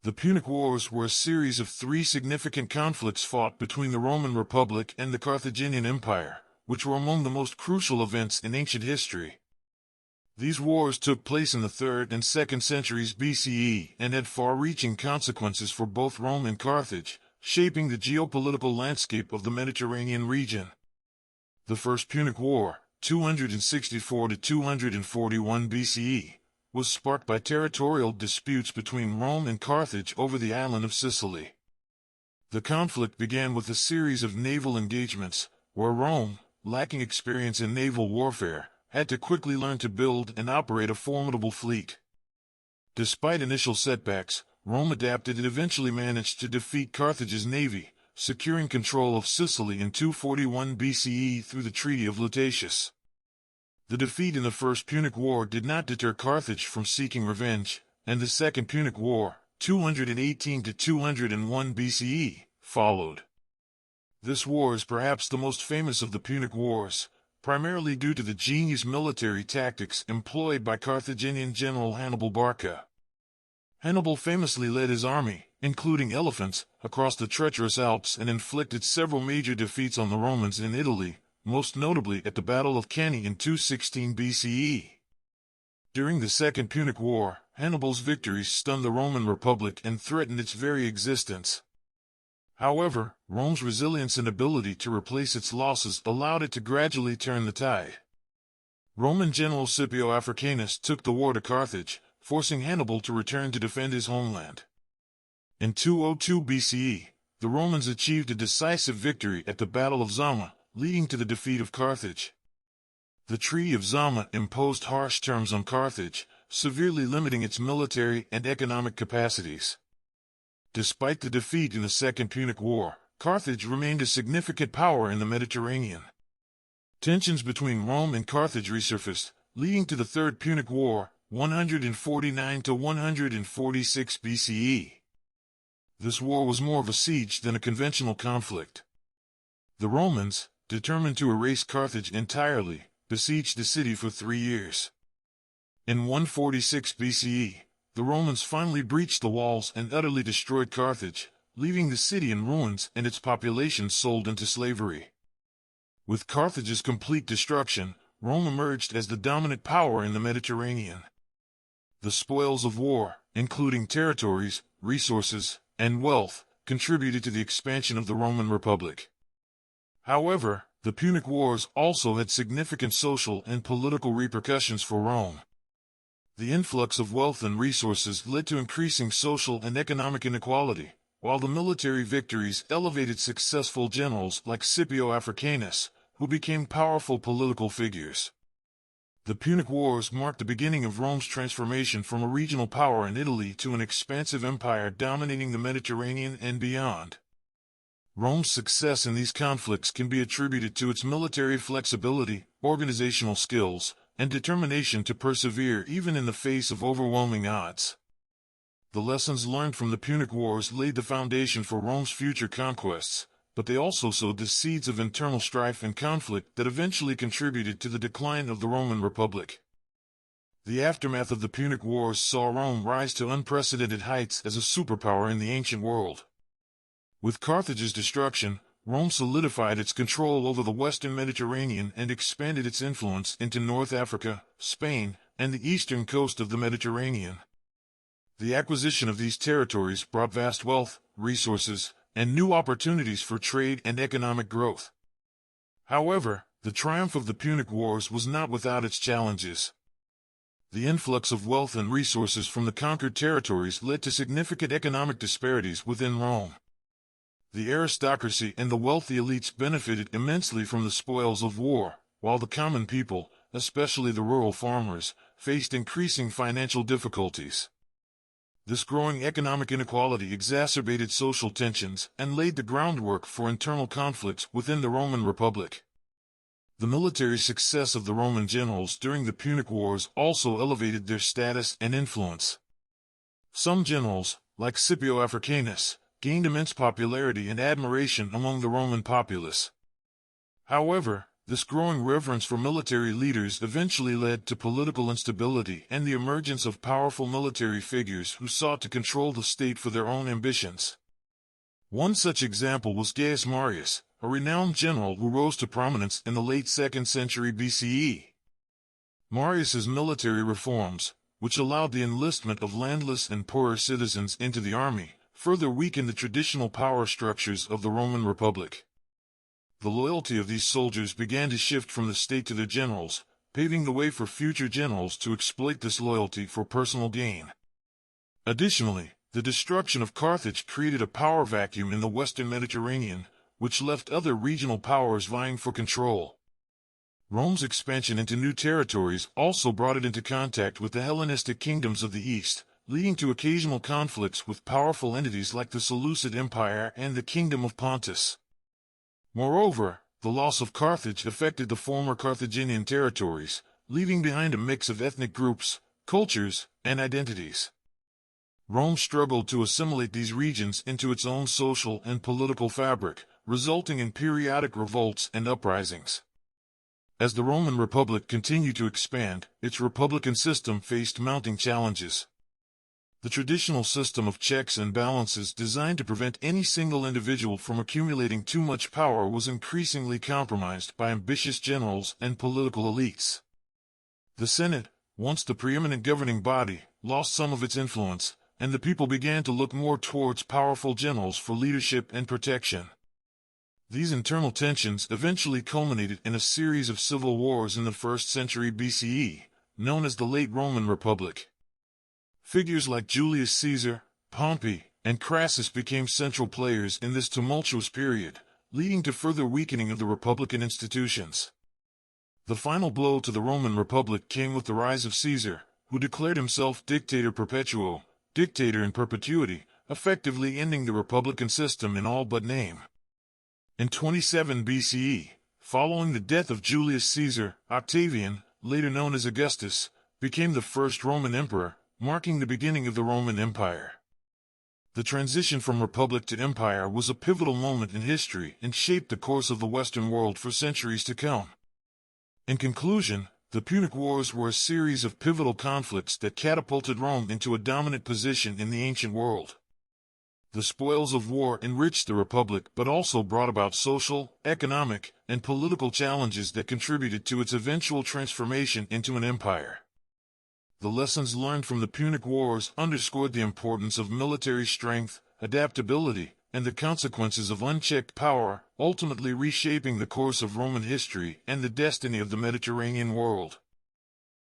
The Punic Wars were a series of three significant conflicts fought between the Roman Republic and the Carthaginian Empire, which were among the most crucial events in ancient history. These wars took place in the 3rd and 2nd centuries BCE and had far-reaching consequences for both Rome and Carthage, shaping the geopolitical landscape of the Mediterranean region. The First Punic War, 264 to 241 BCE, was sparked by territorial disputes between Rome and Carthage over the island of Sicily. The conflict began with a series of naval engagements, where Rome, lacking experience in naval warfare, had to quickly learn to build and operate a formidable fleet. Despite initial setbacks, Rome adapted and eventually managed to defeat Carthage's navy, securing control of Sicily in 241 BCE through the Treaty of Lutatius. The defeat in the First Punic War did not deter Carthage from seeking revenge, and the Second Punic War, 218 to 201 BCE, followed. This war is perhaps the most famous of the Punic Wars, primarily due to the genius military tactics employed by Carthaginian general Hannibal Barca. Hannibal famously led his army, including elephants, across the treacherous Alps and inflicted several major defeats on the Romans in Italy, most notably at the Battle of Cannae in 216 BCE. During the Second Punic War, Hannibal's victories stunned the Roman Republic and threatened its very existence. However, Rome's resilience and ability to replace its losses allowed it to gradually turn the tide. Roman general Scipio Africanus took the war to Carthage, forcing Hannibal to return to defend his homeland. In 202 BCE, the Romans achieved a decisive victory at the Battle of Zama, leading to the defeat of Carthage. The Treaty of Zama imposed harsh terms on Carthage, severely limiting its military and economic capacities. Despite the defeat in the Second Punic War, Carthage remained a significant power in the Mediterranean. Tensions between Rome and Carthage resurfaced, leading to the Third Punic War, 149 to 146 BCE. This war was more of a siege than a conventional conflict. The Romans, determined to erase Carthage entirely, besieged the city for 3 years. In 146 BCE, the Romans finally breached the walls and utterly destroyed Carthage, leaving the city in ruins and its population sold into slavery. With Carthage's complete destruction, Rome emerged as the dominant power in the Mediterranean. The spoils of war, including territories, resources, and wealth, contributed to the expansion of the Roman Republic. However, the Punic Wars also had significant social and political repercussions for Rome. The influx of wealth and resources led to increasing social and economic inequality, while the military victories elevated successful generals like Scipio Africanus, who became powerful political figures. The Punic Wars marked the beginning of Rome's transformation from a regional power in Italy to an expansive empire dominating the Mediterranean and beyond. Rome's success in these conflicts can be attributed to its military flexibility, organizational skills, and determination to persevere even in the face of overwhelming odds. The lessons learned from the Punic Wars laid the foundation for Rome's future conquests, but they also sowed the seeds of internal strife and conflict that eventually contributed to the decline of the Roman Republic. The aftermath of the Punic Wars saw Rome rise to unprecedented heights as a superpower in the ancient world. With Carthage's destruction, Rome solidified its control over the western Mediterranean and expanded its influence into North Africa, Spain, and the eastern coast of the Mediterranean. The acquisition of these territories brought vast wealth, resources, and new opportunities for trade and economic growth. However, the triumph of the Punic Wars was not without its challenges. The influx of wealth and resources from the conquered territories led to significant economic disparities within Rome. The aristocracy and the wealthy elites benefited immensely from the spoils of war, while the common people, especially the rural farmers, faced increasing financial difficulties. This growing economic inequality exacerbated social tensions and laid the groundwork for internal conflicts within the Roman Republic. The military success of the Roman generals during the Punic Wars also elevated their status and influence. Some generals, like Scipio Africanus, gained immense popularity and admiration among the Roman populace. However, This growing reverence for military leaders eventually led to political instability and the emergence of powerful military figures who sought to control the state for their own ambitions. One such example was Gaius Marius, a renowned general who rose to prominence in the late 2nd century BCE. Marius's military reforms, which allowed the enlistment of landless and poorer citizens into the army, further weakened the traditional power structures of the Roman Republic. The loyalty of these soldiers began to shift from the state to their generals, paving the way for future generals to exploit this loyalty for personal gain. Additionally, the destruction of Carthage created a power vacuum in the western Mediterranean, which left other regional powers vying for control. Rome's expansion into new territories also brought it into contact with the Hellenistic kingdoms of the East, leading to occasional conflicts with powerful entities like the Seleucid Empire and the Kingdom of Pontus. Moreover, the loss of Carthage affected the former Carthaginian territories, leaving behind a mix of ethnic groups, cultures, and identities. Rome struggled to assimilate these regions into its own social and political fabric, resulting in periodic revolts and uprisings. As the Roman Republic continued to expand, its republican system faced mounting challenges. The traditional system of checks and balances designed to prevent any single individual from accumulating too much power was increasingly compromised by ambitious generals and political elites. The Senate, once the preeminent governing body, lost some of its influence, and the people began to look more towards powerful generals for leadership and protection. These internal tensions eventually culminated in a series of civil wars in the 1st century BCE, known as the Late Roman Republic. Figures like Julius Caesar, Pompey, and Crassus became central players in this tumultuous period, leading to further weakening of the republican institutions. The final blow to the Roman Republic came with the rise of Caesar, who declared himself Dictator Perpetuo, dictator in perpetuity, effectively ending the republican system in all but name. In 27 BCE, following the death of Julius Caesar, Octavian, later known as Augustus, became the first Roman emperor, marking the beginning of the Roman Empire. The transition from republic to empire was a pivotal moment in history and shaped the course of the Western world for centuries to come. In conclusion, the Punic Wars were a series of pivotal conflicts that catapulted Rome into a dominant position in the ancient world. The spoils of war enriched the Republic but also brought about social, economic, and political challenges that contributed to its eventual transformation into an empire. The lessons learned from the Punic Wars underscored the importance of military strength, adaptability, and the consequences of unchecked power, ultimately reshaping the course of Roman history and the destiny of the Mediterranean world.